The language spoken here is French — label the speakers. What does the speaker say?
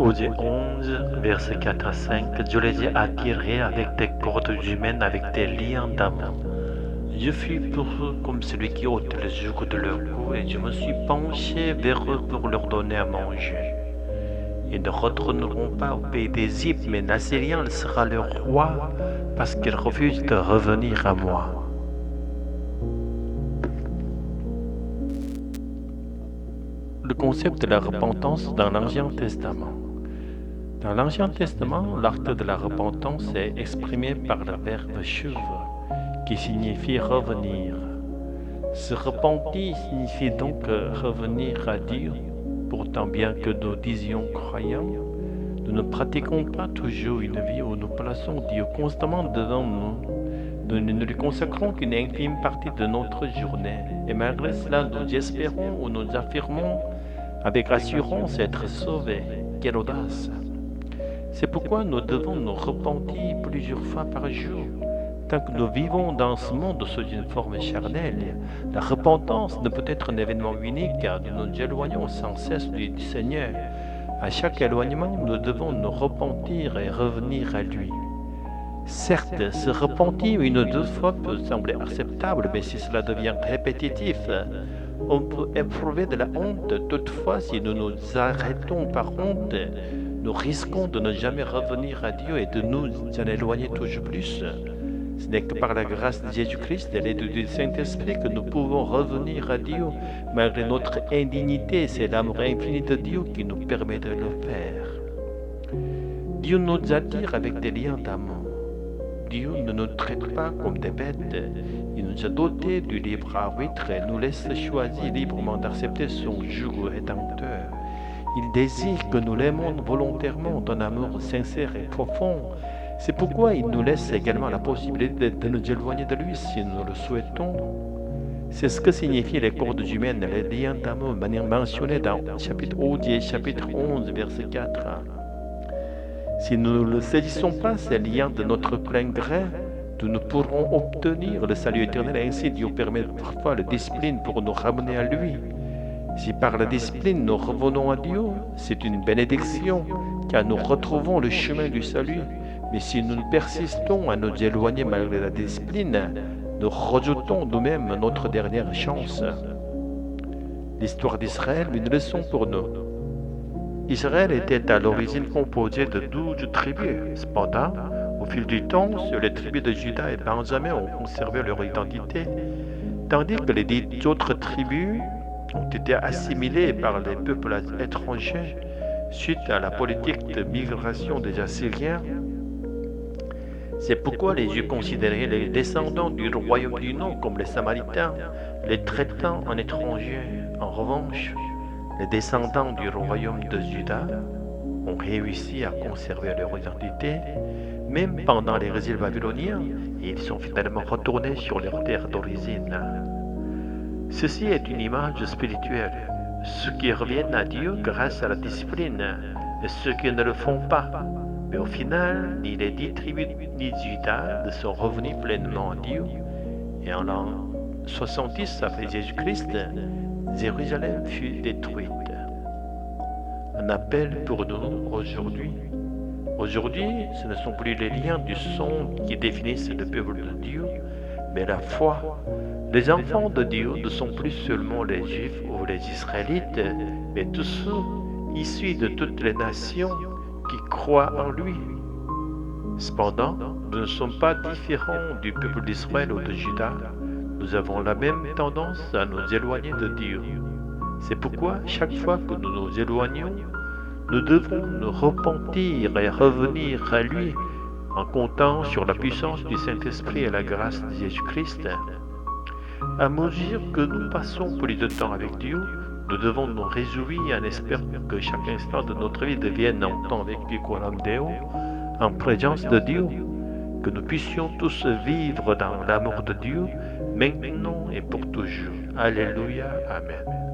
Speaker 1: Osée 11, versets 4 à 5, je les ai attirés avec des cordes humaines, avec des liens d'amour. Je fus pour eux comme celui qui ôte le joug de leur cou, et je me suis penché vers eux pour leur donner à manger. Ils ne retourneront pas au pays d'Égypte, mais l'Assyrien sera leur roi, parce qu'ils refusent de revenir à moi. Le concept de la repentance dans l'Ancien Testament. Dans l'Ancien Testament, l'acte de la repentance est exprimé par le verbe shuv, qui signifie revenir. Se repentir signifie donc revenir à Dieu. Pourtant, bien que nous disions croyants, nous ne pratiquons pas toujours une vie où nous plaçons Dieu constamment devant nous. Nous ne lui consacrons qu'une infime partie de notre journée. Et malgré cela, nous espérons ou nous affirmons avec assurance être sauvés. Quelle audace! C'est pourquoi nous devons nous repentir plusieurs fois par jour. Tant que nous vivons dans ce monde sous une forme charnelle, la repentance ne peut être un événement unique car nous nous éloignons sans cesse du Seigneur. À chaque éloignement, nous devons nous repentir et revenir à lui. Certes, se repentir une ou deux fois peut sembler acceptable, mais si cela devient répétitif, on peut éprouver de la honte. Toutefois, si nous nous arrêtons par honte, nous risquons de ne jamais revenir à Dieu et de nous en éloigner toujours plus. Ce n'est que par la grâce de Jésus-Christ et l'aide du Saint-Esprit que nous pouvons revenir à Dieu malgré notre indignité. C'est l'amour infini de Dieu qui nous permet de le faire. Dieu nous attire avec des liens d'amour. Dieu ne nous traite pas comme des bêtes. Il nous a dotés du libre arbitre et nous laisse choisir librement d'accepter son joug rédempteur. Il désire que nous l'aimons volontairement d'un amour sincère et profond. C'est pourquoi il nous laisse également la possibilité de nous éloigner de lui si nous le souhaitons. C'est ce que signifient les cordes humaines, les liens d'amour mentionnés dans chapitre 11, verset 4. Si nous ne le saisissons pas, ces liens de notre plein gré, nous ne pourrons obtenir le salut éternel. Ainsi, Dieu permet parfois la discipline pour nous ramener à lui. Si par la discipline nous revenons à Dieu, c'est une bénédiction, car nous retrouvons le chemin du salut. Mais si nous persistons à nous éloigner malgré la discipline, nous rejetons nous-mêmes notre dernière chance. L'histoire d'Israël est une leçon pour nous. Israël était à l'origine composé de 12 tribus. Cependant, au fil du temps, les tribus de Juda et Benjamin ont conservé leur identité, tandis que les 10 autres tribus ont été assimilées par les peuples étrangers suite à la politique de migration des Assyriens. C'est pourquoi les Juifs considéraient les descendants du royaume du Nord comme les Samaritains, les traitant en étrangers. En revanche, les descendants du royaume de Juda ont réussi à conserver leur identité, même pendant les exils babyloniens, et ils sont finalement retournés sur leur terre d'origine. Ceci est une image spirituelle. Ceux qui reviennent à Dieu grâce à la discipline, et ceux qui ne le font pas. Mais au final, ni les 10 tribus ni Juda ne sont revenus pleinement à Dieu. Et en l'an 70 après Jésus-Christ, Jérusalem fut détruite. Un appel pour nous aujourd'hui. Aujourd'hui, ce ne sont plus les liens du sang qui définissent le peuple de Dieu, mais la foi. Les enfants de Dieu ne sont plus seulement les Juifs ou les Israélites, mais tous ceux issus de toutes les nations qui croient en lui. Cependant, nous ne sommes pas différents du peuple d'Israël ou de Juda. Nous avons la même tendance à nous éloigner de Dieu. C'est pourquoi, chaque fois que nous nous éloignons, nous devons nous repentir et revenir à lui en comptant sur la puissance du Saint-Esprit et la grâce de Jésus-Christ. À mesure que nous passons plus de temps avec Dieu, nous devons nous réjouir en espérant que chaque instant de notre vie devienne un temps vécu coram Deo, en présence de Dieu, que nous puissions tous vivre dans l'amour de Dieu, maintenant et pour toujours. Alléluia, Amen.